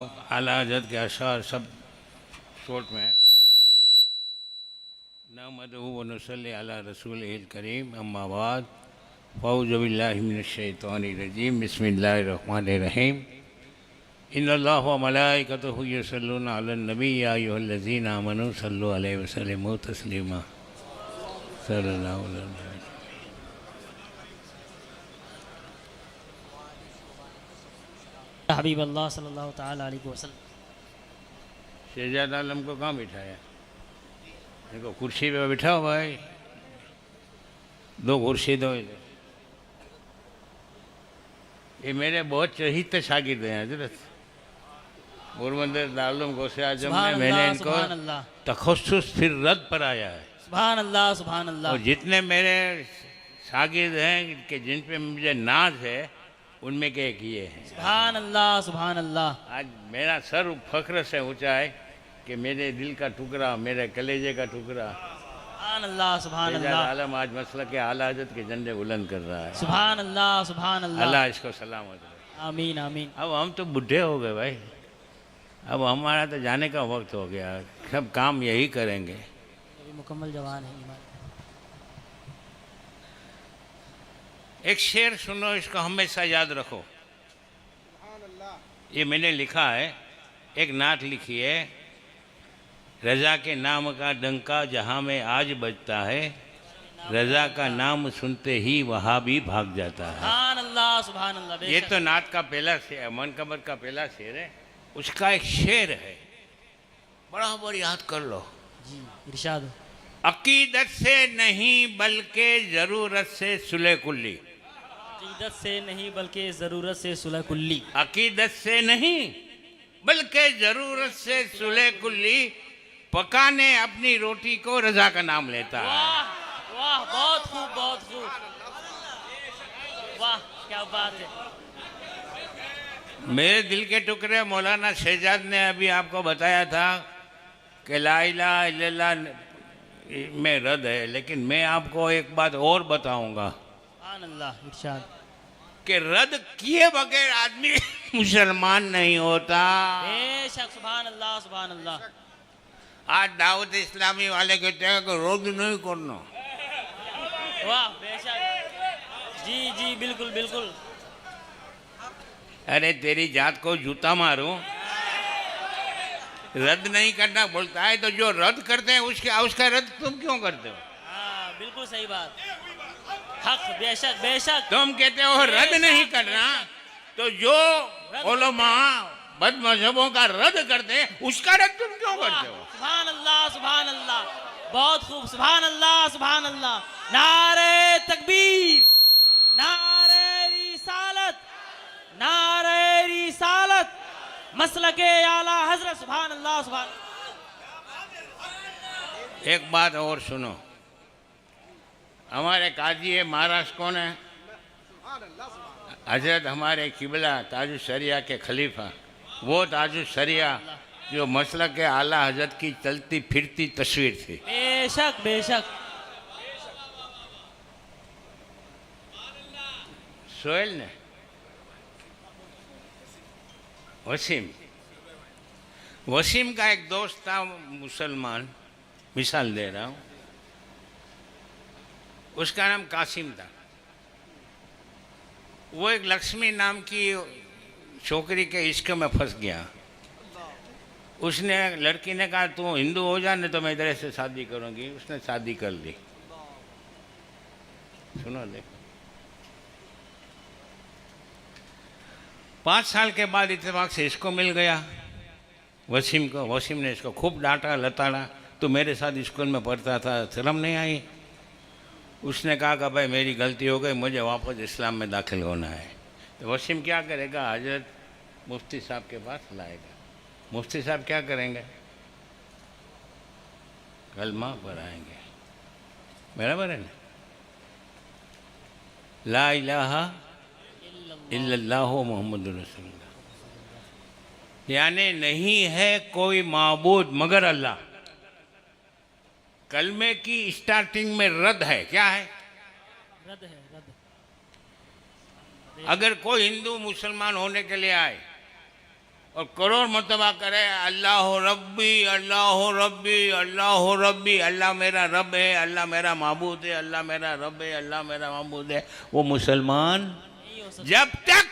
आला हज़रत के अशार सब शॉर्ट में नहमदुहु व नुसल्ली अला रसूलिहिल करीम अम्मा बाद फ़ऊज़ु बिल्लाहि मिनश शैतानिर रजीम बिस्मिल्लाहिर रहमानिर रहीम इन्नल्लाह व मलाइकतहु युसल्लूना अलन नबी या अय्युहल्लज़ीना आमनू सल्लु अलैहि व सल्लिमू तस्लीमा सल्लल्लाहु अलैहि वसल्लम। हबीब अल्लाह सल्लल्लाहु ताला अलैहि वसल्लम। शहजाद आलम को कहाँ बिठाया? इनको कुर्सी पे बिठाओ भाई, दो कुर्सी दो इधर। ये मेरे बहुत चहीते शागिर्द हैं हजरत पोरबंदर दारुल गौसे आजम में मैंने इनको तखस्सुस फिर रद्द पर आया है। सुभान अल्लाह सुभान अल्लाह। और जितने मेरे शागिर्द हैं कि जिन पे मुझे नाज है उनमें के एक ये हैं। सुभान अल्लाह सुभान अल्लाह। आज मेरा सर फख्र से ऊंचा है कि मेरे दिल का टुकड़ा, मेरे कलेजे का टुकड़ा सुभान अल्लाह सुभान अल्लाह। आलम आज मसला के आला हज़रत के झंडे बुलंद कर रहा है। सुभान अल्लाह सुभान अल्लाह। अल्लाह इसको सलामत रहे। आमीन आमीन। अब हम तो बूढ़े हो गए भाई, अब हमारा तो जाने का वक्त हो गया, सब काम यही करेंगे। अभी मुकम्मल जवान है ईमान। एक शेर सुनो, इसको हमेशा याद रखो। ये मैंने लिखा है, एक नात लिखी है। रज़ा के नाम का डंका जहाँ में आज बजता है, रज़ा का नाम सुनते ही वहाँ भी भाग जाता है। सुभान अल्लाह सुभान अल्लाह। ये तो नात का पहला शेर, मनकबर का पहला शेर है। उसका एक शेर है, बराबर याद कर लो जी, इरशाद। अकीदत से नहीं बल्कि ज़रूरत से सुलह कुल्ली। अकीदत से नहीं बल्कि ज़रूरत से सुलह कुल्ली। अकीदत से नहीं बल्कि ज़रूरत से सुलह कुल्ली, पकाने अपनी रोटी को रज़ा का नाम लेता है। वाह वाह, बहुत खूब बहुत खूब। वाह क्या बात है। मेरे दिल के टुकड़े मौलाना शहजाद ने अभी आपको बताया था कि ला इलाहा इल्लल्लाह में रद है, लेकिन मैं आपको एक बात और बताऊंगा। सुभान अल्लाह। इरशाद। कि रद किए बगैर आदमी मुसलमान नहीं होता। बेशक। सुभान अल्लाह सुभान अल्लाह। आज दावत इस्लामी वाले कहते हैं कि रोज नहीं करना। वाह बेशक। जी जी बिल्कुल बिल्कुल। अरे तेरी जात को जूता मारूं, रद्द नहीं करना बोलता है, तो जो रद्द करते हैं उसका रद्द तुम क्यों करते हो? हाँ बिल्कुल सही बात। हक। बेशक बेशक। तुम कहते हो रद्द नहीं करना, तो जो उलमा बद मजहबों का रद्द करते हैं उसका रद्द तुम क्यों करते हो? सुभान अल्लाह सुभान अल्लाह। बहुत खूब। सुभान अल्लाह सुभान अल्लाह। नारे तकबीर, नारे रिसालत, नारे रिसालत, मसलके आला हजरत। सुभान अल्लाह सुभान। एक बात और सुनो, हमारे काजी है महाराष्ट्र कौन है? हजरत हमारे किबला ताजुल शरिया के खलीफा, वो ताजुल शरिया जो मसलक के आला हजरत की चलती फिरती तस्वीर थी। बेशक बेशक। सोहेल ने वसीम का एक दोस्त था मुसलमान, मिसाल दे रहा हूँ, उसका नाम कासिम था। वो एक लक्ष्मी नाम की छोकरी के इश्क में फंस गया। उसने, लड़की ने कहा तू हिंदू हो जा, नहीं तो मैं इधर से शादी करूंगी। उसने शादी कर ली। सुनो देखो, 5 साल के बाद इत्तेफाक से इसको मिल गया वसीम को। वसीम ने इसको खूब डांटा लताड़ा, तू मेरे साथ स्कूल में पढ़ता था, शर्म नहीं आई? उसने कहा कि भाई मेरी गलती हो गई, मुझे वापस इस्लाम में दाखिल होना है। तो वसीम क्या करेगा? हजरत मुफ्ती साहब के पास लाएगा। मुफ्ती साहब क्या करेंगे? कलमा पढ़ाएंगे। बराबर है ना? ला इलाहा इल्लल्लाहु मुहम्मदुर रसूलुल्लाह, यानी नहीं है कोई माबूद मगर अल्लाह। कलमे की स्टार्टिंग में रद है। क्या है? रद है रद। अगर कोई हिंदू मुसलमान होने के लिए आए और करोड़ मरतबा करे अल्लाह रब्बी अल्लाह रब्बी अल्लाह रब्बी, अल्लाह मेरा रब है, अल्लाह मेरा माबूद है, अल्लाह मेरा रब है, अल्लाह मेरा माबूद है, वो मुसलमान नहीं हो सकता। जब तक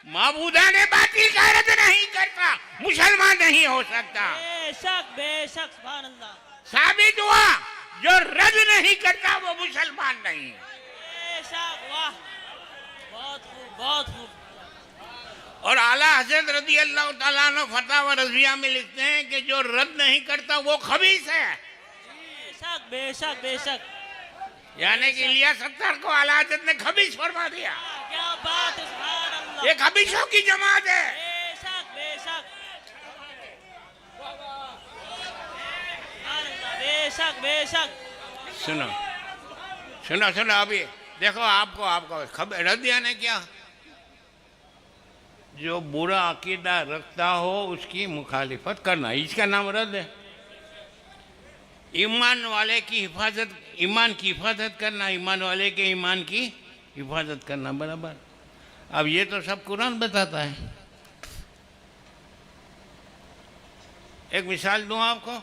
माबूदाने बातिल का रद्द नहीं करता मुसलमान नहीं हो सकता। बेशक सुभान अल्लाह। साबित हुआ जो रद्द नहीं करता वो मुसलमान नहीं है। बेशक, वाह, बहुत खूब, बहुत खूब। और आला हजरत रजी अल्लाह ताला अन्हु फतवा रज़िया में लिखते हैं कि जो रद्द नहीं करता वो खबीस है। बेशक बेशक बेशक, यानी कि इलियास सत्तार को आला हजरत ने खबीस फरमा दिया। क्या बात है, सुभान अल्लाह। ये खबीसों की जमात है। बेशक बेशक, बेशक बेशक। सुनो सुनो सुनो, अभी देखो आपको आपको खबर रद्द यानी क्या, जो बुरा अकीदा रखता हो उसकी मुखालिफत करना, इसका नाम रद्द है। ईमान वाले की हिफाजत, ईमान की हिफाजत करना, ईमान वाले के ईमान की हिफाजत करना बराबर। अब ये तो सब कुरान बताता है। एक मिसाल दूं आपको,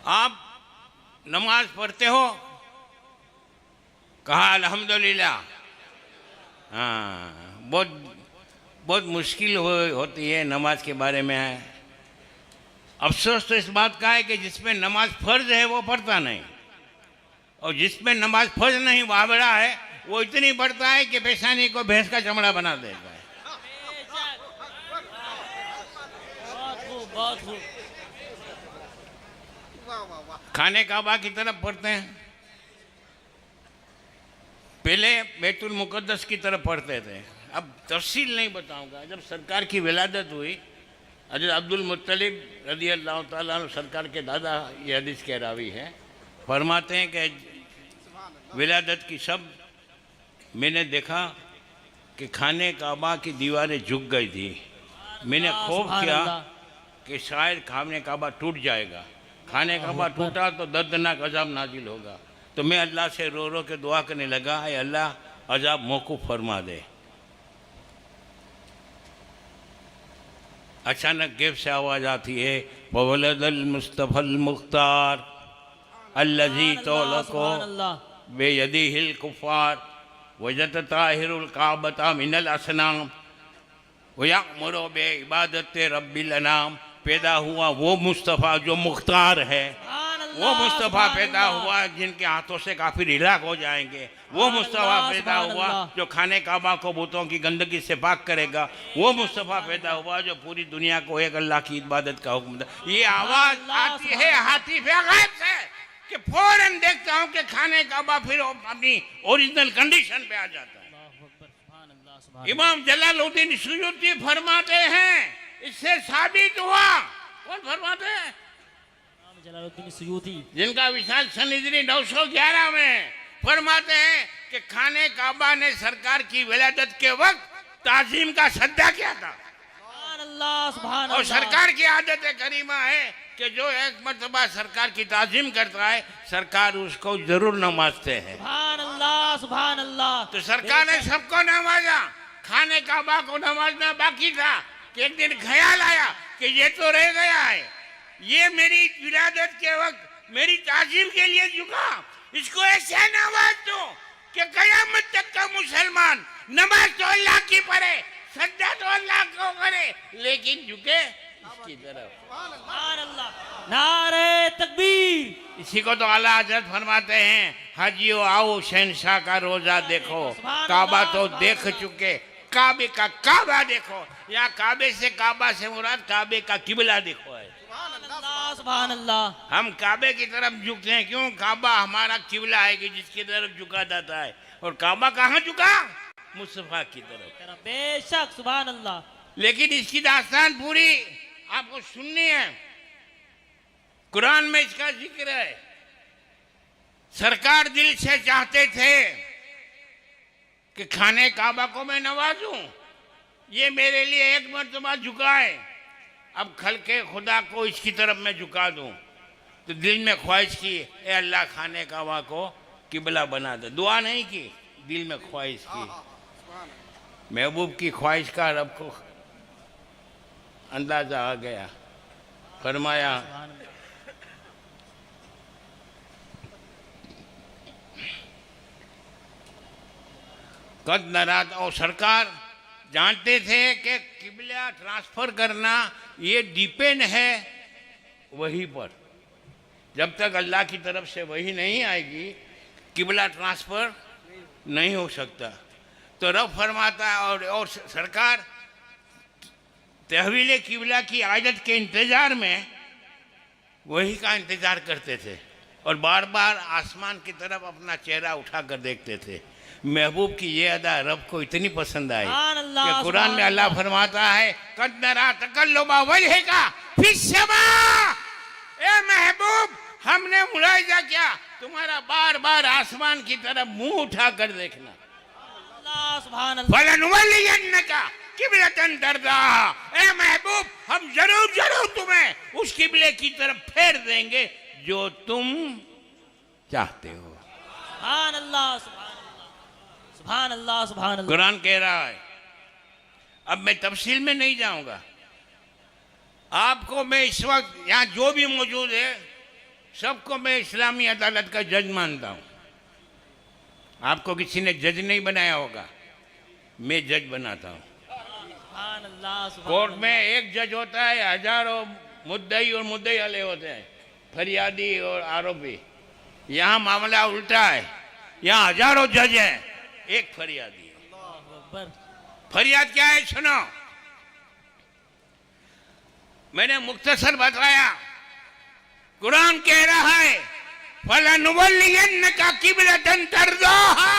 आप नमाज पढ़ते हो, कहा अल्हम्दुलिल्लाह, हाँ, बहुत बहुत मुश्किल होती है नमाज के बारे में है। अफसोस तो इस बात का है कि जिसमें नमाज फ़र्ज है वो पढ़ता नहीं, और जिसमें नमाज फ़र्ज नहीं वाबड़ा है वो इतनी पढ़ता है कि पेशानी को भैंस का चमड़ा बना देता है। बहुत खूब, बहुत खूब। खाने काबा की तरफ पढ़ते हैं, पहले बैतुल मुक़द्दस की तरफ पढ़ते थे। अब तफसील नहीं बताऊंगा। जब सरकार की विलादत हुई, हज़रत अब्दुल मुत्तलिब रज़ी अल्लाह ताला अन्हु सरकार के दादा, ये हदीस के रावी हैं, फरमाते हैं कि विलादत की सब मैंने देखा कि खाने काबा की दीवारें झुक गई थी। मैंने खौफ किया कि शायद खाने काबा टूट जाएगा। खाने काबा टूटा तो दर्दनाक अजाब नाजिल होगा। तो मैं अल्लाह से रो रो के दुआ करने लगा, ऐ अल्लाह अजाब मौकूफ फरमा दे। अचानक गैब से आवाज़ आती है, ववलदल मुस्तफ़ल मुख्तार अल्लज़ी तौलको बेयदिहिल कुफ़ार वजत ताहिरुल काबता मिनल असनाम वयअमुरु बिइबादत रब्बिल अनाम। पैदा हुआ वो मुस्तफ़ा जो मुख्तार है, वो मुस्तफ़ा पैदा हुआ जिनके हाथों से काफिर हिलाक हो जाएंगे। वो मुस्तफ़ा पैदा हुआ जो खाने काबा को बुतों की गंदगी से पाक करेगा। वो मुस्तफ़ा पैदा हुआ जो पूरी दुनिया को एक अल्लाह की इबादत का हुक्म दे। ये आवाज़ आती है हातिफ़ गैब से कि फौरन देखता हूँ कि खाने काबा फिर अपनी ओरिजिनल कंडीशन पे आ जाता है। इमाम जलालुद्दीन सुयूती फरमाते हैं, इससे साबित हुआ। कौन फरमाते हैं? जलालुद्दीन सुयूती, जिनका विशाल सन हिजरी 911 में फरमाते हैं कि खाने काबा ने सरकार की विलादत के वक्त ताजीम का सद्दा किया था। और सरकार की आदत करीमा है कि जो एक मर्तबा सरकार की ताजीम करता है सरकार उसको जरूर नवाजते हैं। सुभान अल्लाह, सुभान अल्लाह। तो सरकार ने सबको नवाजा, खाने काबा को नवाजना बाकी था कि एक दिन ख्याल आया कि ये तो रह गया है, ये मेरी विलादत के वक्त मेरी ताजीम के लिए झुका, इसको ऐसे नवाज दो कि कयामत तक का मुसलमान नमाज तो अल्लाह की पढ़े, सज्जा तो अल्लाह को करे, लेकिन झुके इसकी तरफ। सुभान अल्लाह, नारे तकबीर। इसी को तो आला हजरत फरमाते हैं, हाजियो आओ शहनशाह का रोजा देखो, काबा तो देख चुके, काबे का काबा देखो। यहाँ काबे से काबा से मुराद काबे का किबला देखो है। सुभान अल्लाह। हम काबे की तरफ झुकते हैं, क्यों? काबा हमारा किबला है कि जिसकी तरफ झुका जाता है। और काबा कहाँ झुका? मुस्तफा की तरफ। बेशक, सुभान अल्लाह। लेकिन इसकी दास्तान पूरी आपको सुननी है, कुरान में इसका जिक्र है। सरकार दिल से चाहते थे कि खाने काबा को मैं नवाजूं, ये मेरे लिए एक मर्तबा झुका है, अब खलके खुदा को इसकी तरफ मैं झुका दूं। तो दिल में ख्वाहिश की, ए अल्लाह खाने काबा को किबला बना दे। दुआ नहीं की, दिल में ख्वाहिश की। महबूब की ख्वाहिश का रब को अंदाजा आ गया। फरमाया कद नाराज। और सरकार जानते थे कि किबला ट्रांसफर करना ये डिपेंड है वही पर। जब तक अल्लाह की तरफ से वही नहीं आएगी किबला ट्रांसफर नहीं हो सकता। तो रब फरमाता है और सरकार तहवील किबला की आदत के इंतज़ार में वही का इंतज़ार करते थे और बार बार आसमान की तरफ अपना चेहरा उठा कर देखते थे। महबूब की ये अदा रब को इतनी पसंद आई कि कुरान में अल्लाह फरमाता है कद नरा तकल्लुबा वजहिका फिस्समा। ए महबूब हमने मुलाहिजा किया तुम्हारा बार बार आसमान की तरफ मुंह उठा कर देखना। फलनुवल्लियन्नका किबलतन तर्दाहा। ए महबूब हम जरूर जरूर तुम्हें उस किबले की तरफ फेर देंगे जो तुम चाहते हो। सुभान अल्लाह, सुभान अल्लाह, सुभान अल्लाह। कुरान कह रहा है। अब मैं तफसील में नहीं जाऊंगा। आपको मैं इस वक्त यहाँ जो भी मौजूद है सबको मैं इस्लामी अदालत का जज मानता हूँ। आपको किसी ने जज नहीं बनाया होगा, मैं जज बनाता हूँ। सुभान अल्लाह, सुभान कोर्ट में एक जज होता है, हजारों मुद्दई और मुद्दई वाले होते हैं, फरियादी और आरोपी। यहाँ मामला उल्टा है, यहाँ हजारों जज हैं, एक फरियादी है। अल्लाह। फरियाद क्या है सुनो। मैंने मुख्तसर बताया। कुरान कह रहा है फलनुवल्लियन्नका किबलतन तर्दाहा।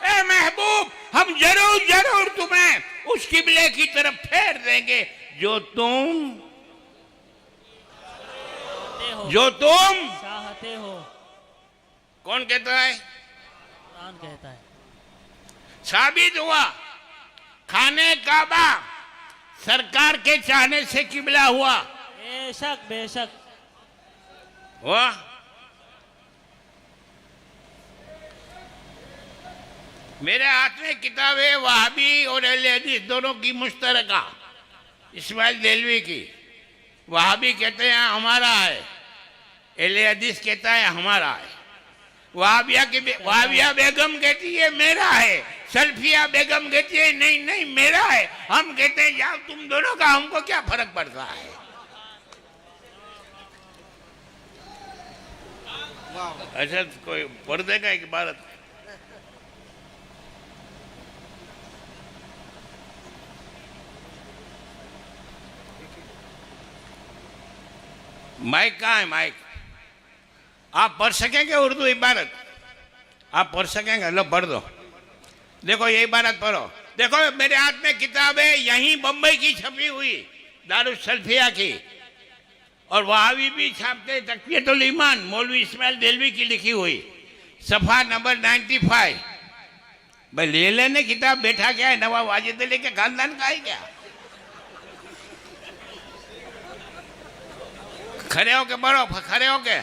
ए महबूब हम जरूर जरूर तुम्हें उस किबले की तरफ फेर देंगे जो तुम चाहते हो। कौन कहता है? कुरान कहता है। साबित हुआ खाने काबा सरकार के चाहने से किबला हुआ। बेशक बेशक हुआ। मेरे हाथ में किताब है वहाबी और अहले हदीस दोनों की मुश्तरका, इस्माइल देलवी की। वहाबी कहते हैं हमारा है, अहले हदीस कहता है हमारा है। वहाबिया बेगम कहती है मेरा है, सल्फिया बेगम कहती है नहीं नहीं मेरा है। हम कहते हैं यार तुम दोनों का हमको क्या फर्क पड़ता है। अच्छा कोई पढ़ देगा एक इबारत। माइक कहाँ है? माइक आप पढ़ सकेंगे उर्दू इबारत? आप पढ़ सकेंगे? लो पढ़ दो। देखो ये इबारत पढ़ो। देखो मेरे हाथ में किताब है, यहीं बम्बई की छपी हुई दारुस सल्फिया की, और वहावी भी छापते तकवीयतुल ईमान मौलवी इस्माइल देलवी की लिखी हुई, सफ़ा नंबर 95। भाई ले लेने किताब। बैठा क्या है? नवाब वाजिद अली के खानदान का है क्या? खड़े होके पढ़ो, खड़े होके।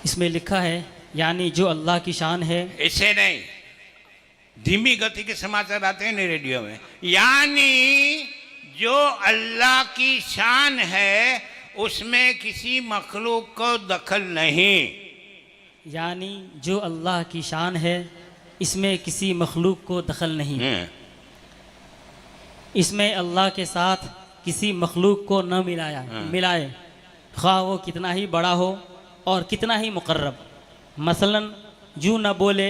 इसमें लिखा है यानी जो अल्लाह की शान है। ऐसे नहीं, धीमी गति के समाचार आते हैं ना रेडियो में। यानी जो अल्लाह की शान है उसमें किसी मखलूक को दखल नहीं। यानी जो अल्लाह की शान है इसमें किसी मखलूक को दखल नहीं। इसमें अल्लाह के साथ किसी मखलूक को न मिलाए, ख्वाह वो कितना ही बड़ा हो और कितना ही मुकर्रब। मसलन यूँ न बोले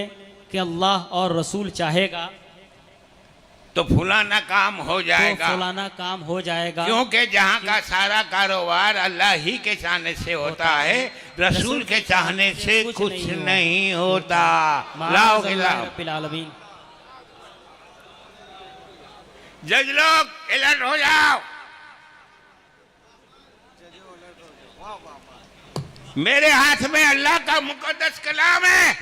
कि अल्लाह और रसूल चाहेगा तो फलाना काम हो जाएगा, तो फलाना काम हो जाएगा, क्योंकि जहाँ का सारा कारोबार अल्लाह ही के चाहने से होता है, रसूल के चाहने से कुछ नहीं होता। लाओ रब्बिल आलमीन। जज लोग अलर्ट हो जाओ। मेरे हाथ में अल्लाह का मुकद्दस कलाम है।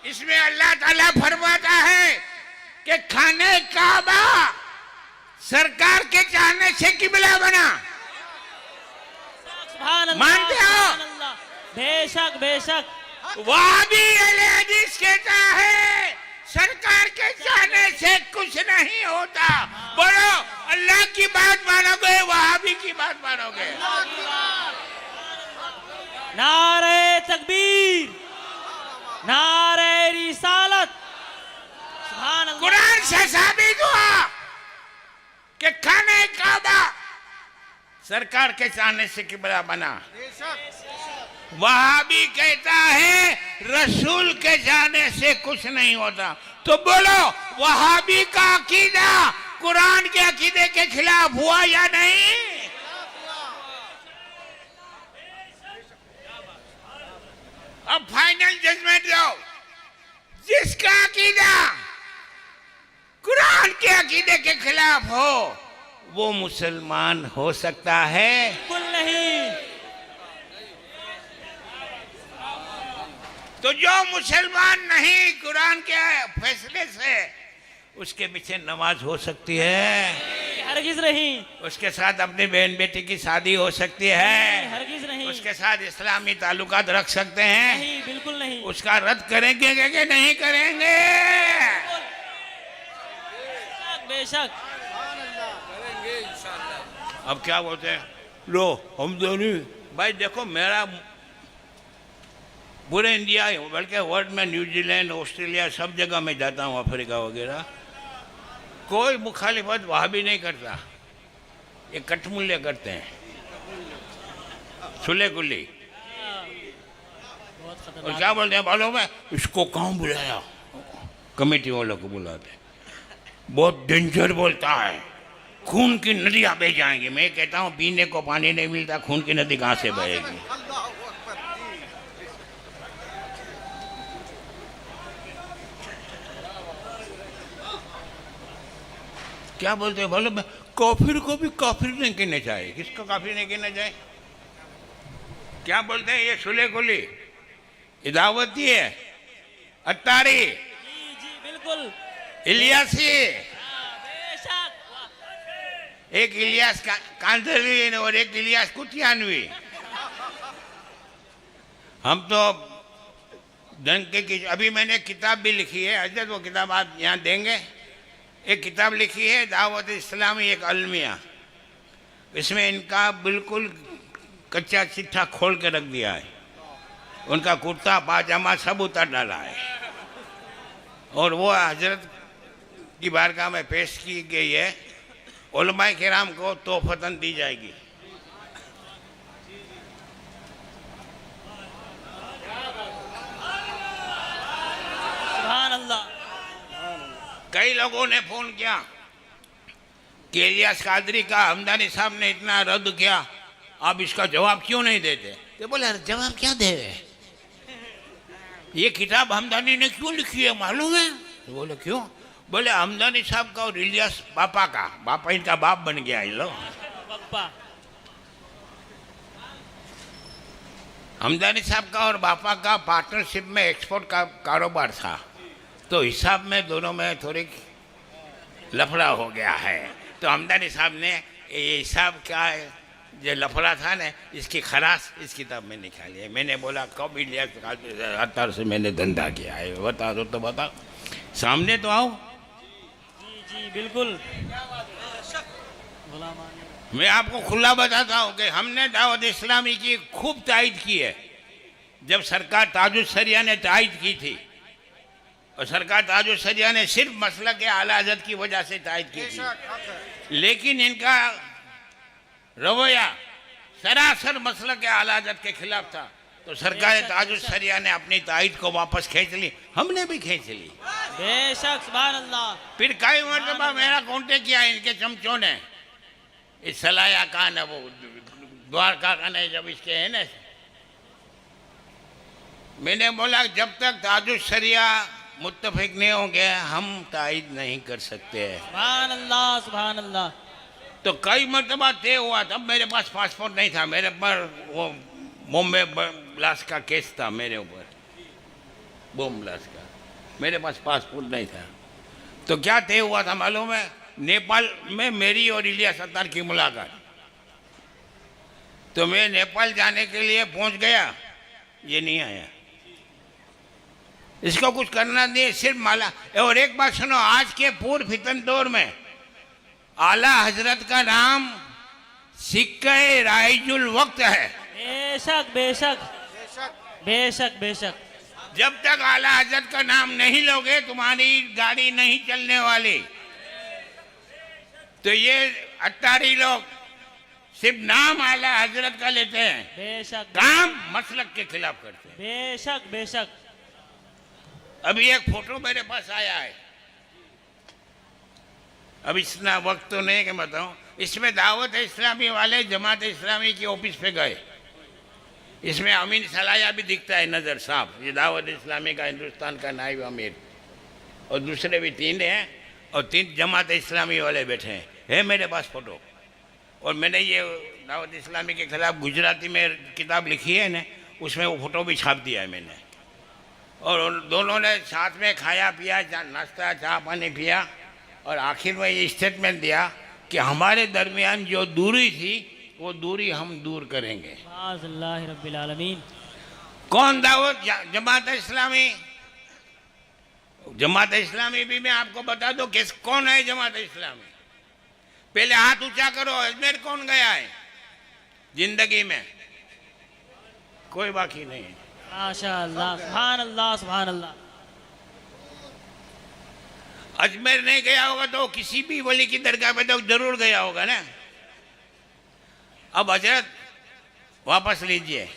इसमें अल्लाह ताला फरमाता है कि खाने काबा सरकार के चाहने से किबला बना। सुभान अल्लाह, मानते हो? सुभान अल्लाह। बेशक बेशक। वहाबी अहले हदीस कहता है सरकार के चाहने से कुछ नहीं होता। बोलो अल्लाह की बात मानोगे, वहाबी की बात मानोगे? नारे तकबीर, नारे रिसालत, सुभान अल्लाह। कुरान से साबित हुआ कि खाने काबा सरकार के चाहने से किबला बना। वहाबी कहता है रसूल के जाने से कुछ नहीं होता। तो बोलो वहाबी का अकीदा कुरान के अकीदे के खिलाफ हुआ या नहीं? अब फाइनल जजमेंट दो। जिसका अकीदा कुरान के अकीदे के खिलाफ हो वो मुसलमान हो सकता है? बिल्कुल नहीं। तो जो मुसलमान नहीं कुरान के फैसले से, उसके पीछे नमाज हो सकती है? हरगिज नहीं। उसके साथ अपनी बहन बेटी की शादी हो सकती है? हरगिज नहीं। उसके साथ इस्लामी ताल्लुकात रख सकते हैं? नहीं, बिल्कुल नहीं। उसका रद्द करेंगे कि नहीं करेंगे? बेशक। अब क्या बोलते हैं, लो हम दोनों भाई देखो मेरा पूरे इंडिया बल्कि वर्ल्ड में न्यूजीलैंड ऑस्ट्रेलिया सब जगह मैं जाता हूँ, अफ्रीका वगैरह, कोई मुखालिफत वहाँ भी नहीं करता। ये कठमूल्य करते हैं, सुले कुल्ली। बहुत और खतरनाक। क्या बोलते हैं मालूम है? इसको कहाँ बुलाया? कमेटी वालों को बुलाते। बहुत डेंजर बोलता है, खून की नदियाँ बह जाएंगी। मैं कहता हूँ पीने को पानी नहीं मिलता, खून की नदी कहाँ से बहेगी? क्या बोलते हैं बोलो, काफिर को भी काफिर नहीं कहना चाहिए। किसको काफिर नहीं कहना चाहिए? क्या बोलते हैं ये सुले कुली, ये दावती है, अत्तारी, जी जी बिल्कुल। इलियासी, बेशक। एक इलियास कांधरवी और एक इलियास कुतियानवी। हम तो डंके की, अभी मैंने किताब भी लिखी है हजरत, वो किताब आप यहाँ देंगे। एक किताब लिखी है दावत इस्लामी, एक अलमिया। इसमें इनका बिल्कुल कच्चा चिट्ठा खोल के रख दिया है। उनका कुर्ता पाजामा सब उतार डाला है और वो हजरत की बारगाह में पेश की गई है। उलमाए किराम को तोहफतन दी जाएगी। सुभान अल्लाह। कई लोगों ने फोन किया कि इलियास कादरी का हमदानी साहब ने इतना रद्द किया, आप इसका जवाब क्यों नहीं देते? तो बोले जवाब क्या दे रहे? ये किताब हमदानी ने क्यों लिखी है मालूम है? तो बोले क्यों? बोले हमदानी साहब का और इलियास पापा का, पापा इनका बाप बन गया है। लो पप्पा। हमदानी साहब का और पापा का पार्टनरशिप में एक्सपोर्ट का कारोबार था, तो हिसाब में दोनों में थोड़ी लफड़ा हो गया है। तो हमदानी साहब ने ये हिसाब का जो लफड़ा था ना, इसकी खराश इस किताब में निकाली है। मैंने बोला कब इलियास अत्तार से मैंने धंधा किया है, बता दो तो बता, सामने तो आओ। जी जी बिल्कुल। मैं आपको खुला बताता हूँ कि हमने दावत इस्लामी की खूब तायद की है। जब सरकार ताजुल शरिया ने तायद की थी, और सरकार ताजुल शरिया ने सिर्फ मसला के आला हज़रत की वजह से तायद की थी, लेकिन इनका रवैया सरासर मसला के आला हज़रत के खिलाफ था। तो सरकार ताजुल शरिया ने अपनी तायद को वापस खींच ली, हमने भी खींच ली। बेशक। सुभान अल्लाह। फिर कई मरतबा मेरा कांटेक्ट किया इनके चमचों ने, इस सलाया खान है वो द्वारका खान है, जब इसके है ना, मैंने बोला जब तक ताजुल शरिया मुत्तफिक नहीं होंगे हम तायद नहीं कर सकते। सुभान अल्लाह, सुभान अल्लाह। तो कई मरतबा तय हुआ, तब मेरे पास पासपोर्ट नहीं था, मेरे पर वो बॉम्बे ब्लास्ट का केस था मेरे ऊपर, बॉम्ब ब्लास्ट का, मेरे पास पासपोर्ट नहीं था। तो क्या तय हुआ था मालूम है? नेपाल में मेरी और इलियास अत्तार की मुलाकात। तो मैं नेपाल जाने के लिए पहुंच गया, ये नहीं आया। इसको कुछ करना नहीं, सिर्फ माला। और एक बात सुनो, आज के पूर्व फितन दौर में आला हजरत का नाम सिक्के राइजुल वक्त है। बेशक बेशक बेशक बेशक। जब तक आला हजरत का नाम नहीं लोगे तुम्हारी गाड़ी नहीं चलने वाली। तो ये अट्टारी लोग सिर्फ नाम आला हजरत का लेते हैं, बेशक काम मसलक के खिलाफ करते हैं। बेशक बेशक। अभी एक फोटो मेरे पास आया है, अब इतना वक्त तो नहीं कि बताऊं। इसमें दावत इस्लामी वाले जमात इस्लामी की ऑफिस पे गए। इसमें अमीन सलाया भी दिखता है नज़र साफ, ये दावत इस्लामी का हिंदुस्तान का नायब अमीर, और दूसरे भी 3 हैं, और 3 जमात इस्लामी वाले बैठे हैं। है मेरे पास फोटो। और मैंने ये दावत इस्लामी के खिलाफ गुजराती में किताब लिखी है ना, उसमें वो फोटो भी छाप दिया है मैंने। और उन दोनों ने साथ में खाया पिया, नाश्ता चाय पानी पिया, और आखिर में ये स्टेटमेंट दिया कि हमारे दरमियान जो दूरी थी वो दूरी हम दूर करेंगे। अल्लाह रब्बिल आलमीन। कौन दावत? जमात इस्लामी। जमात इस्लामी भी मैं आपको बता दूं किस कौन है जमात इस्लामी। पहले हाथ ऊंचा करो, अजमेर कौन गया है जिंदगी में? कोई बाकी नहीं है। माशाअल्लाह, सुभान अल्लाह सुभान अल्लाह। अजमेर नहीं गया होगा तो किसी भी वली की दरगाह पे तो जरूर गया होगा ना। अब हजरत वापस लीजिए,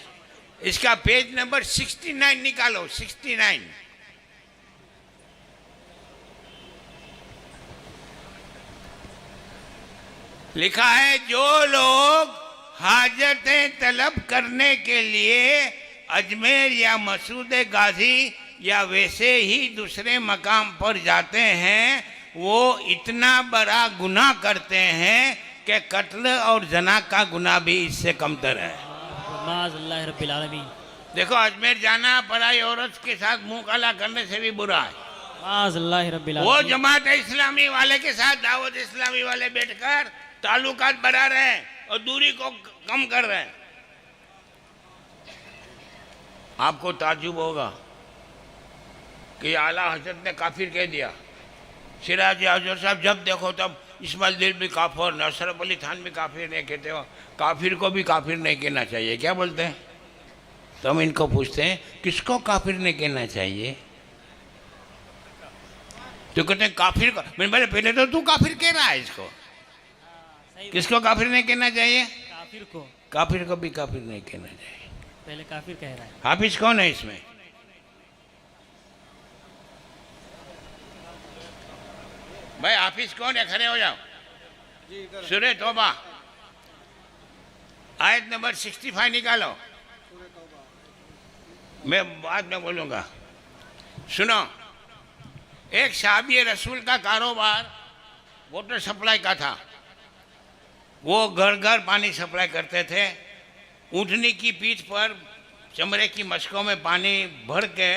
इसका पेज नंबर 69 निकालो, 69। लिखा है जो लोग हाजतें तलब करने के लिए अजमेर या मसूद गाजी या वैसे ही दूसरे मकाम पर जाते हैं, वो इतना बड़ा गुनाह करते हैं कि कत्ल और जना का गुनाह भी इससे कमतर है। अल्लाह रब्बिल आलमीन। देखो, अजमेर जाना पराई औरत के साथ मुंह काला करने से भी बुरा है। अल्लाह रब्बिल वो आलमीन। जमात इस्लामी वाले के साथ दावत इस्लामी वाले बैठकर ताल्लुकात बढ़ा रहे हैं और दूरी को कम कर रहे हैं। आपको ताज्जुब होगा कि आला हजरत ने काफिर कह दिया। सिराज हजरत साहब जब देखो तब इस्माइल दिल भी काफिर, नसरत अली खान भी काफिर नहीं कहते हो। काफिर को भी काफिर नहीं कहना चाहिए, क्या बोलते हैं? तो हम इनको पूछते हैं किसको काफिर नहीं कहना चाहिए? तो कहते हैं काफिर को। मैंने बोले पहले तो तू काफिर कह रहा है इसको, किसको काफिर नहीं कहना चाहिए? काफिर को। काफिर को भी काफिर नहीं कहना चाहिए। पहले काफिर कह रहा है। हाफिज कौन है इसमें? भाई हाफिज कौन है? खड़े हो जाओ। सूरह तौबा आयत नंबर 65 निकालो। मैं बाद में बोलूंगा। सुनो, एक साहबी रसूल का कारोबार वाटर सप्लाई का था। वो घर घर पानी सप्लाई करते थे। ऊँटनी की पीठ पर चमड़े की मशकों में पानी भर के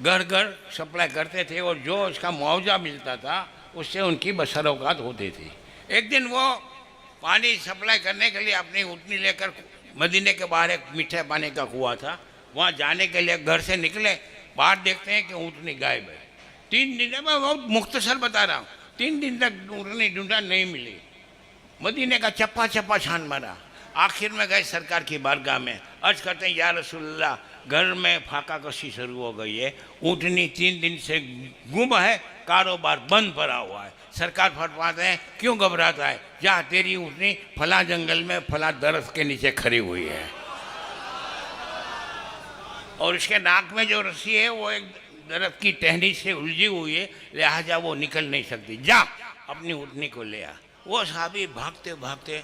घर घर सप्लाई करते थे, और जो उसका मुआवजा मिलता था उससे उनकी बसरौकात होती थी। एक दिन वो पानी सप्लाई करने के लिए अपनी ऊँटनी लेकर मदीने के बाहर एक मीठे पानी का कुआं था, वहाँ जाने के लिए घर से निकले। बाहर देखते हैं कि ऊँटनी गायब है। 3 दिन में बहुत मुख्तसर बता रहा हूँ, 3 दिन तक ऊँटनी ढूंढा, नहीं मिली। मदीने का चप्पा चप्पा छान मारा। आखिर में गए सरकार की बारगाह में, अर्ज करते हैं या रसूलल्लाह, घर में फाका कशी शुरू हो गई है, ऊँटनी 3 दिन से गुम है, कारोबार बंद पड़ा हुआ है। सरकार फरमाते हैं क्यों घबराता है, जा तेरी ऊँटनी फला जंगल में फला दरख्त के नीचे खड़ी हुई है, और उसके नाक में जो रस्सी है वो एक दरख्त की टहनी से उलझी हुई है, लिहाजा वो निकल नहीं सकती, जा अपनी ऊँटनी को ले आ। वो साहबी भागते भागते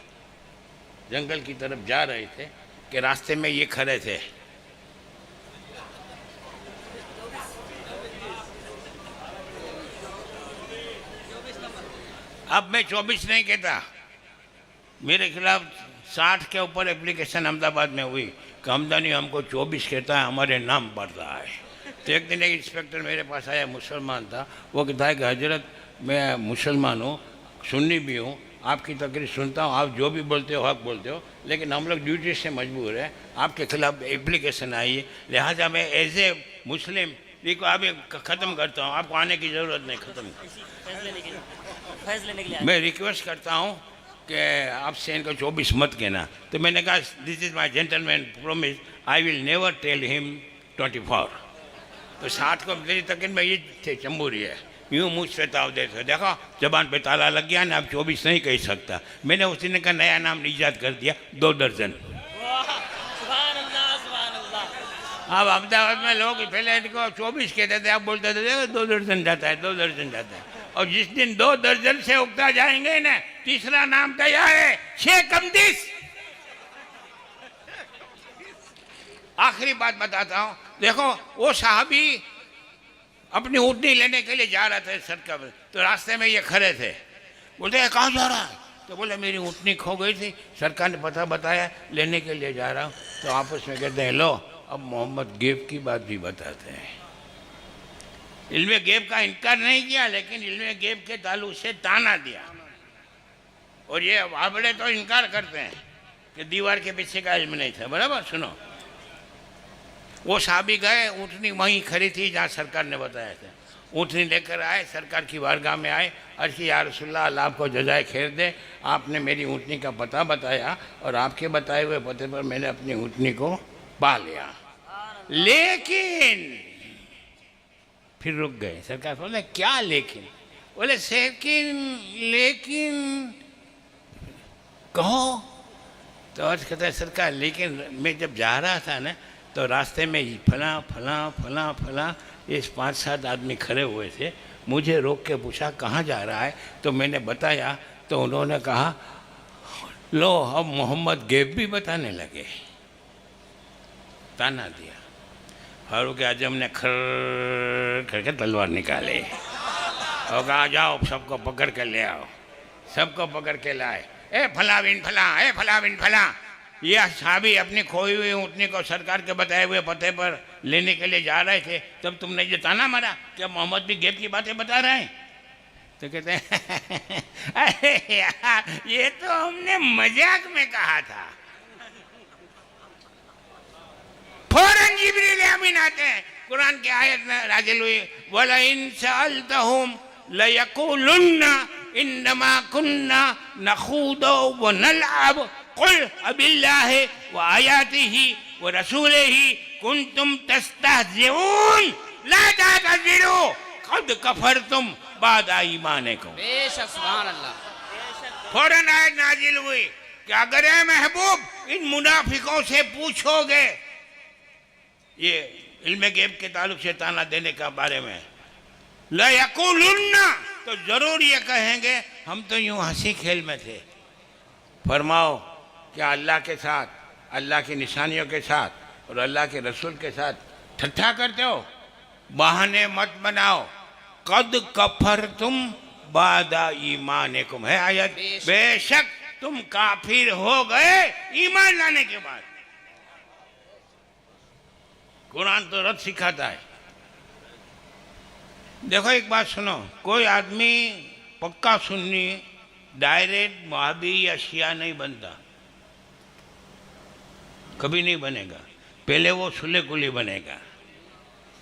जंगल की तरफ जा रहे थे कि रास्ते में ये खड़े थे। अब मैं 24 नहीं कहता, मेरे खिलाफ 60 के ऊपर एप्लीकेशन अहमदाबाद में हुई कि हमदानी हमको 24 कहता है, हमारे नाम पढ़ रहा है। तो एक दिन एक इंस्पेक्टर मेरे पास आया, मुसलमान था। वो कहता है कि हजरत मैं मुसलमान हूँ, सुन्नी भी हूँ, आपकी तकरीर सुनता हूँ, आप जो भी बोलते हो हक बोलते हो, लेकिन हम लोग ड्यूटी से मजबूर है, आपके खिलाफ एप्लीकेशन आई है, लिहाजा मैं एज ए मुस्लिम देखो अभी ख़त्म करता हूँ, आपको आने की ज़रूरत नहीं, ख़त्म। फैसले निकले मैं रिक्वेस्ट करता हूँ कि आपसे इनको 24 मत कहना। तो मैंने कहा this is my gentleman promise, I will never tell him 24। तो साथ को मेरी तकरीर में ये थे चंबूरी है, यूँ मुझ से ताव देते, देखो जबान पे ताला लग गया ना, अब 24 नहीं कह सकता। मैंने उस दिन का नया नाम ईजाद कर दिया, 2 दर्जन। अब अहमदाबाद में लोग पहले इनको 24 कहते थे, आप बोलते थे 2 दर्जन जाता है, 2 दर्जन जाता है। और जिस दिन 2 दर्जन से उगता जाएंगे ना, तीसरा नाम तैयार है, शेख अमदिस। आखिरी बात बताता हूँ, देखो वो साहबी अपनी ऊँटनी लेने के लिए जा रहे थे सड़क पर, तो रास्ते में ये खड़े थे, बोलते हैं कहाँ जा रहा है? तो बोले मेरी ऊँटनी खो गई थी, सरकार ने पता बताया, लेने के लिए जा रहा हूँ। तो आपस में कहते हैं लो अब मोहम्मद गैब की बात भी बताते हैं। इल्मे गैब का इनकार नहीं किया, लेकिन इल्मे गैब के ताल्लुक से ताना दिया। और ये बाबड़े तो इनकार करते हैं कि दीवार के पीछे का इल्म नहीं था। बराबर सुनो, वो साहबी गए, ऊँटनी वहीं खड़ी थी जहाँ सरकार ने बताया था, ऊँटनी लेकर आए, सरकार की बारगाह में आए, अर्ज़ की या रसूलल्लाह, अल्लाह आपको जज़ाए खैर दे, आपने मेरी ऊँटनी का पता बताया और आपके बताए हुए पते पर मैंने अपनी ऊँटनी को पा लिया। लेकिन फिर रुक गए। सरकार बोले क्या लेकिन? बोले लेकिन कहो। तो अर्ज कहता है सरकार, लेकिन मैं जब जा रहा था ना, तो रास्ते में फला फला फला फला ये 5-7 आदमी खड़े हुए थे, मुझे रोक के पूछा कहाँ जा रहा है? तो मैंने बताया, तो उन्होंने कहा लो अब मोहम्मद गैब भी बताने लगे। ताना दिया। फारूक आजम ने खर करके तलवार निकाले और कहा जाओ सबको पकड़ के ले आओ। सबको पकड़ के लाए। ए फला बिन फला, ए फला बिन फला, यह साहबी अपनी खोई हुई ऊँटनी को सरकार के बताए हुए पते पर लेने के लिए जा रहे थे, तब तुमने ये ताना मारा क्या मोहम्मद भी गैब की बातें बता रहे हैं? तो कहते हैं अरे यार ये तो हमने मजाक में कहा था। फौरन जिब्रील अमीन आते हैं, कुरान की आयत नाज़िल हुई, वला इन सअल्तहुम लयक़ूलुन्ना इन्नमा कुन्ना नख़ूदु व नलअब कुल अबिल्लाहि व आयातिही व रसूलिही कुंतुम तस्तहज़िऊन ला तातज़िरू क़द कफ़रतुम बादा ईमानिकुम। बेशक सुभान अल्लाह। फौरन आयत नाज़िल हुई कि अगर ए महबूब इन मुनाफिकों से पूछोगे, ये इल्म गैब के ताल्लुक से ताना देने का बारे में, ला यक़ूलुन्ना, तो ज़रूर ये कहेंगे हम तो यूँ हंसी खेल में थे। फरमाओ क्या अल्लाह के साथ, अल्लाह की निशानियों के साथ और अल्लाह के रसूल के साथ ठट्ठा करते हो? बहाने मत बनाओ। कद कफर तुम बादा ईमानिकुम है आयत, बेशक तुम काफिर हो गए ईमान लाने के बाद। कुरान तो रद सिखाता है। देखो एक बात सुनो, कोई आदमी पक्का सुन्नी डायरेक्ट वहाबी या शिया नहीं बनता, कभी नहीं बनेगा। पहले वो सुले कुली बनेगा।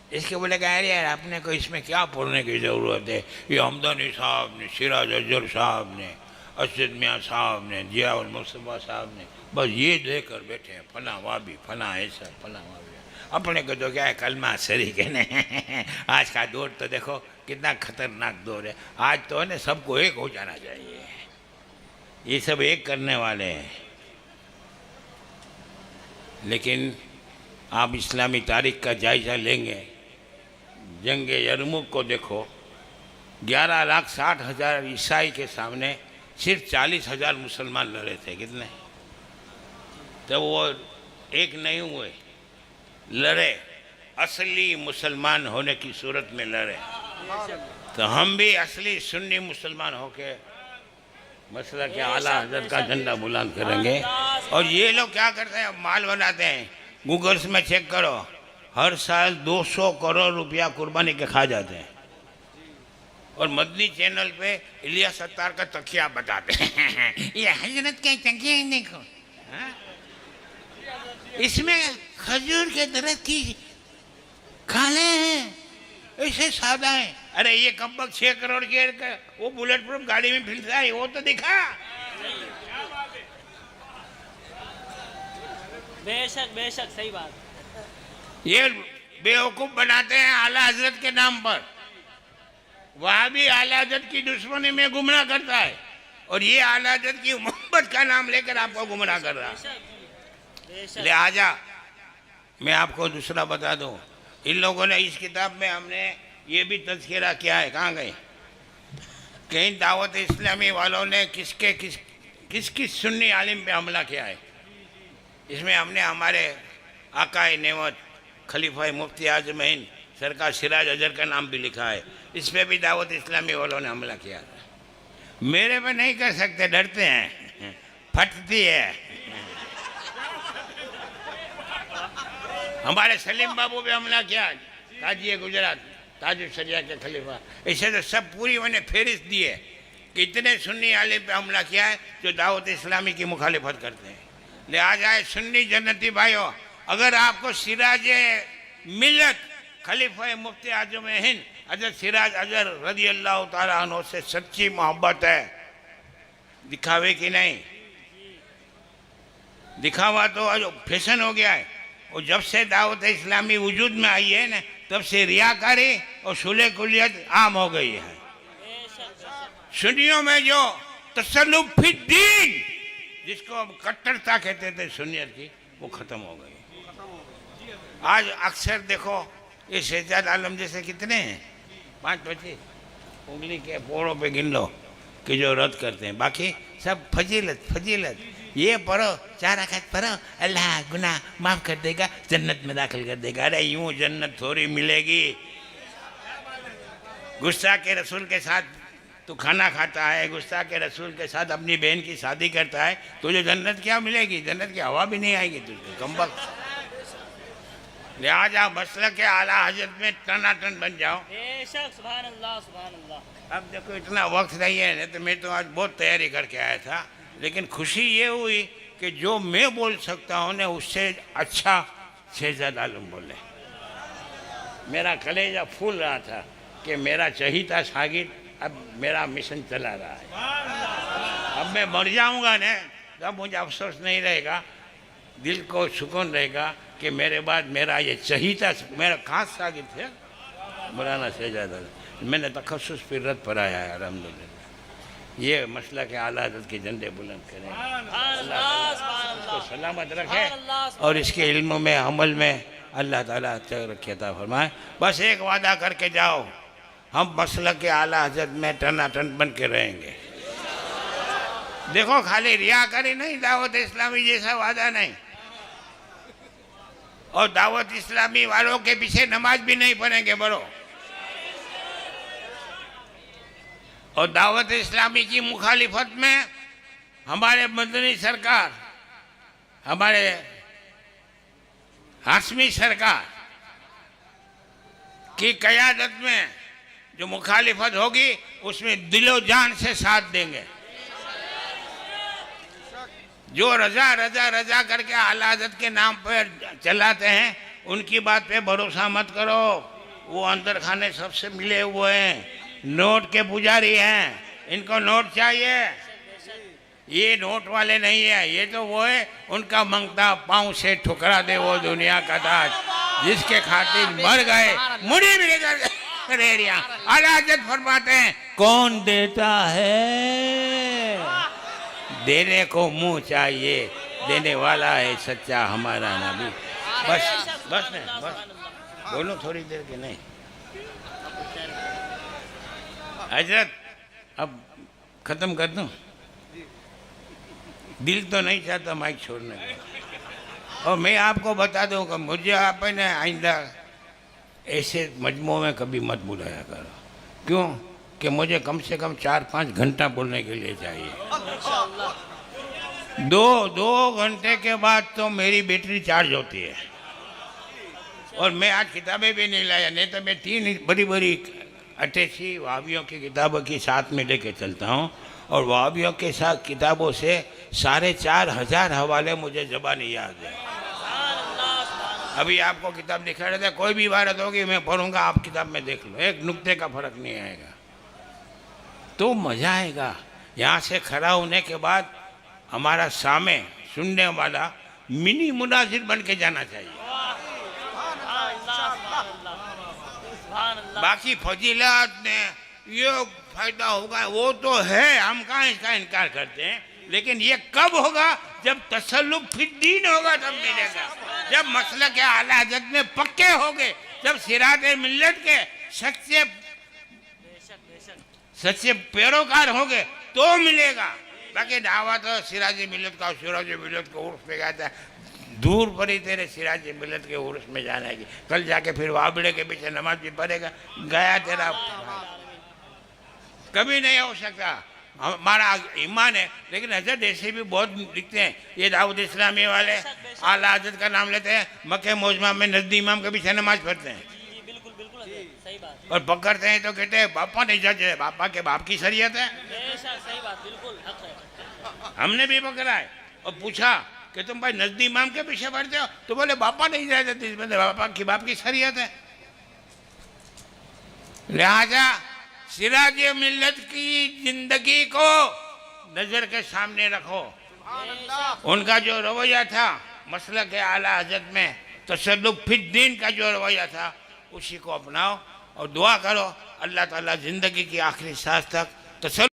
इसके बोलेगा अरे यार आपने को इसमें क्या पढ़ने की ज़रूरत है, ये हमदानी साहब ने, सिराज अजहर साहब ने, असद मियाँ साहब ने, जिया उल मुस्तफा साहब ने बस ये लेकर बैठे हैं, फला वाबी फला ऐसा फला वाबी। अपने को तो क्या है कलमा शरीक है ना। आज का दौर तो देखो कितना खतरनाक दौर है। आज तो है ना सबको एक हो जाना चाहिए, ये सब एक करने वाले हैं। लेकिन आप इस्लामी तारीख का जायज़ा लेंगे, जंग यरमुक को देखो, 11,60,000 ईसाई के सामने सिर्फ 40,000 मुसलमान लड़े थे। कितने? तो वो एक नहीं हुए, लड़े, असली मुसलमान होने की सूरत में लड़े। तो हम भी असली सुन्नी मुसलमान होके मसला के आला हज़रत का झंडा बुलंद करेंगे। और ये लोग क्या करते हैं, माल बनाते हैं। गूगल्स में चेक करो, हर साल 200 करोड़ रुपया कुर्बानी के खा जाते हैं। और मदनी चैनल पे इलियास सत्तार का तकिया बताते हैं ये हजरत के तकिया देखो, हाँ? इसमें खजूर के दरख्त की खाले हैं, ऐसे सादा है। अरे ये कब 6 करोड़ के वो बुलेट प्रूफ गाड़ी में फिरता है, वो तो दिखा। बेशक बेशक सही बात। ये बेवकूफ बनाते हैं आला हजरत के नाम पर, वहां भी आला हजरत की दुश्मनी में गुमराह करता है, और ये आला हजरत की मोहब्बत का नाम लेकर आपको गुमराह कर रहा है। लिहाजा मैं आपको दूसरा बता दूं, इन लोगों ने इस किताब में हमने ये भी तज़किरा किया है, कहाँ गए, कहीं दावत इस्लामी वालों ने किस सुन्नी आलिम पे हमला किया है। इसमें हमने हमारे आकाए नेवत खलीफा मुफ्ती आज़म हिंद सरकार सिराज अजहर का नाम भी लिखा है। इस पे भी दावत इस्लामी वालों ने हमला किया था। मेरे पे नहीं कर सकते, डरते हैं, फटती है। हमारे सलीम बाबू पे हमला किया, काजी गुजरात ताजुल शरिया के खलीफा। ऐसे तो सब पूरी मैंने फेरिस्त दी है कि इतने सुन्नी आलिम पे हमला किया है जो दावत इस्लामी की मुखालिफत करते हैं। लिहाजा सुन्नी जन्नती भाइयों, अगर आपको सिराज मिल्लत खलीफा मुफ्ती आज़म हिंद हज़रत सिराज अजहर रज़ी अल्लाह तआला अन्हु से सच्ची मोहब्बत है, दिखावे की नहीं, दिखावा तो आज फैशन हो गया है। और जब से दावत इस्लामी वजूद में आई है ना, तब से रियाकारी और शुले कुलियत आम हो गई है। सुन्नियों में जो तसल्लुफ फी दीन, जिसको अब कट्टरता कहते थे सुन्नियत की, वो खत्म हो गई। आज अक्सर देखो ये शहजाद आलम जैसे कितने हैं, 5 बच्चे उंगली के पोड़ों पे गिन लो कि जो रद्द करते हैं, बाकी सब फजीलत। ये पढ़ो, 4 रकात पढ़ो, अल्लाह गुनाह माफ कर देगा, जन्नत में दाखिल कर देगा। अरे यूं जन्नत थोड़ी मिलेगी। गुस्सा के रसूल के साथ तू खाना खाता है, गुस्सा के रसूल के साथ अपनी बहन की शादी करता है, तुझे जन्नत क्या मिलेगी? जन्नत की हवा भी नहीं आएगी तुझे, कमबख्त। लिहाजा मसलक के आला हजरत में टनाटन बन जाओ। बेशक, सुभान अल्लाह सुभान अल्लाह। अब देखो इतना वक्त नहीं है, नहीं तो मैं तो आज बहुत तैयारी करके आया था, लेकिन खुशी ये हुई कि जो मैं बोल सकता हूँ ना, उससे अच्छा शहजाद आलम बोले। मेरा कलेजा फूल रहा था कि मेरा चहीता शागिर्द अब मेरा मिशन चला रहा है। अब मैं मर जाऊँगा ना, तब मुझे अफसोस नहीं रहेगा, दिल को सुकून रहेगा कि मेरे बाद मेरा ये चहीता, मेरा खास शागिर्द थे मौलाना शहजाद आलम। मैंने तखस्सुस फिर रत पढ़ाया है अल्हम्दुलिल्लाह। ये मसला के आला हज़रत के झंडे बुलंद करें, उसको सलामत रखे और इसके इल्म में अमल में अल्लाह ताला तरक्की अता फरमाए। बस एक वादा करके जाओ, हम मसला के आला हज़रत में टनाटन बन के रहेंगे। देखो खाली रियाकारी नहीं, दावत इस्लामी जैसा वादा नहीं, और दावत इस्लामी वालों के पीछे नमाज भी नहीं पढ़ेंगे बड़ो। और दावत इस्लामी की मुखालिफत में हमारे मदनी सरकार, हमारे हाशमी सरकार की क़यादत में जो मुखालिफत होगी, उसमें दिलो जान से साथ देंगे। जो रजा करके आला हज़रत के नाम पर चलाते हैं, उनकी बात पे भरोसा मत करो। वो अंदर खाने सबसे मिले हुए हैं, नोट के पुजारी हैं, इनको नोट चाहिए। ये नोट वाले नहीं है, ये तो वो है, उनका मंगता पाँव से ठुकरा दे वो दुनिया का ताज, जिसके खातिर मर गए मुड़ी भी लेकर रेड़िया। आला हज़रत फरमाते हैं, कौन देता है, देने को मुंह चाहिए, देने वाला है सच्चा हमारा नबी। बस बोलो थोड़ी देर के नहीं। हजरत अब ख़त्म कर दूं, दिल तो नहीं चाहता माइक छोड़ने का। और मैं आपको बता दूं कि मुझे आपने आइंदा ऐसे मजमू में कभी मत बुलाया करो। क्यों? कि मुझे कम से कम 4-5 घंटा बोलने के लिए चाहिए। 2 घंटे के बाद तो मेरी बैटरी चार्ज होती है। और मैं आज किताबें भी नहीं लाया, नहीं तो मैं 3 बड़ी 88 वहाबियों की किताबों की साथ में लेके चलता हूँ और वहाबियों के साथ किताबों से 4,500 हवाले मुझे ज़बानी याद है। अभी आपको किताब दिखा रहे थे, कोई भी इबारत होगी मैं पढ़ूंगा, आप किताब में देख लो, एक नुक्ते का फर्क नहीं आएगा, तो मज़ा आएगा। यहाँ से खड़ा होने के बाद हमारा सामे सुनने वाला मिनी मुनाजिर बन के जाना चाहिए। बाकी फजीलात ने ये फायदा होगा वो तो है, हम कहाँ इसका इनकार करते हैं, लेकिन ये कब होगा? जब तसल्लुक फिर दीन होगा तब मिलेगा, जब मसलक के आला हज़रत में पक्के होंगे, जब सिरात मिल्लत के सच्चे पैरोकार होंगे तो मिलेगा। बाकी दावा तो सिराज मिल्लत का, सिराज मिल्लत को उर्फ में कहता है, दूर पड़ी तेरे सिराज मिल्लत के उर्स में जाना है, कल जाके फिर वाबड़े के पीछे नमाज भी पढ़ेगा, गया तेरा, कभी नहीं हो सकता। हमारा ईमान है, लेकिन हजरत ऐसे भी बहुत लिखते हैं, ये दाऊद इस्लामी वाले आला हजरत का नाम लेते हैं, मक्के मौजमा में नजदी इमाम के पीछे नमाज पढ़ते हैं, बिल्कुल बिल्कुल सही बात, और पकड़ते हैं तो कहते हैं बापा नहीं जज है, बापा के बाप की शरीयत है। सही बात, बिल्कुल हक है। हमने भी पकड़ा है और पूछा कि तुम भाई नजदी इमाम के पीछे पढ़ते हो, तो बोले बापा नहीं जाते, इसमें बापा की बाप की शरीयत है। लिहाजा सिराज मिल्लत की जिंदगी को नजर के सामने रखो। उनका जो रवैया था मसलक के आला हज़रत में तसल्लुक फिर दीन का जो रवैया था, उसी को अपनाओ और दुआ करो अल्लाह ताला जिंदगी की आखिरी सांस तक तसल्लुक